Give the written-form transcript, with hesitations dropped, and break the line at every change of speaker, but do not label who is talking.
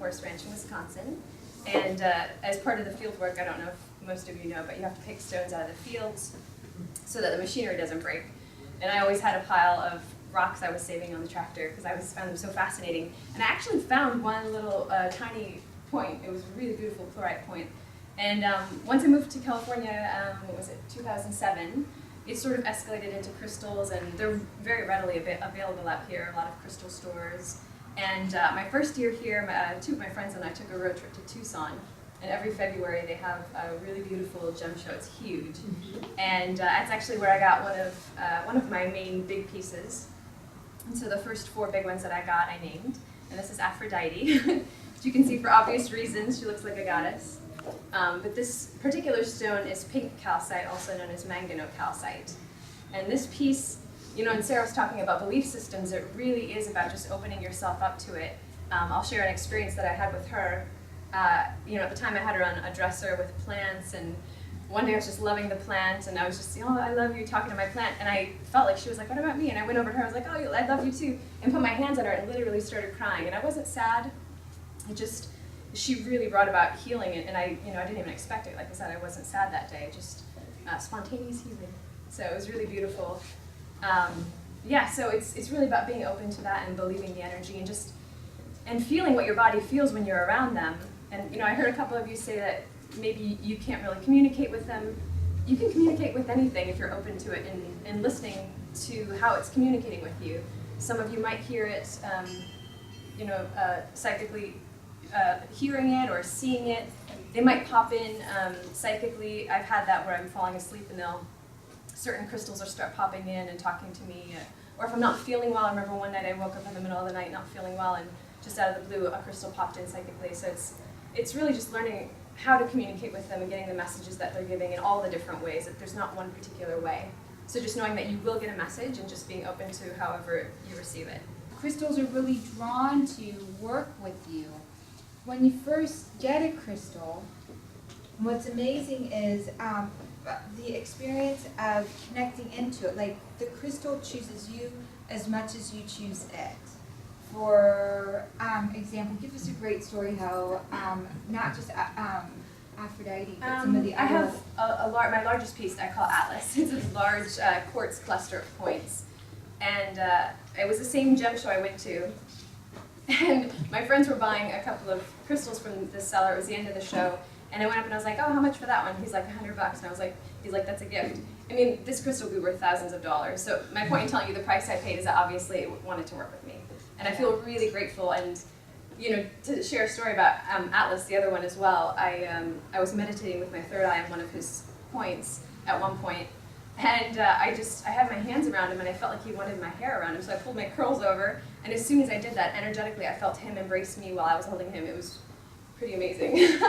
horse ranch in Wisconsin. And as part of the field work, I don't know if most of you know, but you have to pick stones out of the fields so that the machinery doesn't break. And I always had a pile of rocks I was saving on the tractor because I found them so fascinating. And I actually found one little tiny point. It was a really beautiful chlorite point. And once I moved to California, what was it, 2007, it sort of escalated into crystals, and they're very readily available out here, a lot of crystal stores. And my first year here, two of my friends and I took a road trip to Tucson, and every February they have a really beautiful gem show. It's huge. And that's actually where I got one of my main big pieces. And so the first 4 big ones that I got, I named. And this is Aphrodite. As you can see, for obvious reasons, she looks like a goddess. But this particular stone is pink calcite, also known as manganese calcite. And this piece, you know, and Sarah was talking about belief systems, it really is about just opening yourself up to it. I'll share an experience that I had with her. You know, at the time I had her on a dresser with plants, and one day I was just loving the plant, and I was just, oh, I love you, talking to my plant, and I felt like she was like, what about me? And I went over to her, I was like, oh, I love you too, and put my hands on her and literally started crying. And I wasn't sad, she really brought about healing, and I didn't even expect it. Like I said, I wasn't sad that day, just spontaneous healing. So it was really beautiful. Yeah, so it's really about being open to that and believing the energy and feeling what your body feels when you're around them. And you know, I heard a couple of you say that maybe you can't really communicate with them. You can communicate with anything if you're open to it and listening to how it's communicating with you. Some of you might hear it, psychically hearing it or seeing it. They might pop in psychically. I've had that where I'm falling asleep and certain crystals will start popping in and talking to me. Or if I'm not feeling well, I remember one night I woke up in the middle of the night not feeling well, and just out of the blue a crystal popped in psychically. So it's really just learning how to communicate with them and getting the messages that they're giving in all the different ways. That there's not one particular way. So just knowing that you will get a message and just being open to however you receive it.
Crystals are really drawn to work with you. When you first get a crystal, what's amazing is the experience of connecting into it. Like, the crystal chooses you as much as you choose it. For example, give us a great story how not just Aphrodite, but some of the
I
other...
have my largest piece I call Atlas. It's a large quartz cluster of points. And it was the same gem show I went to. And my friends were buying a couple of crystals from this seller. It was the end of the show. And I went up and I was like, oh, how much for that one? He's like, $100. And I was like, he's like, that's a gift. I mean, this crystal would be worth thousands of dollars. So my point in telling you the price I paid is that obviously it wanted to work with me. And I feel really grateful. And, you know, to share a story about Atlas, the other one as well, I was meditating with my third eye on one of his points at one point. And I had my hands around him, and I felt like he wanted my hair around him, so I pulled my curls over, and as soon as I did that, energetically, I felt him embrace me while I was holding him. It was pretty amazing.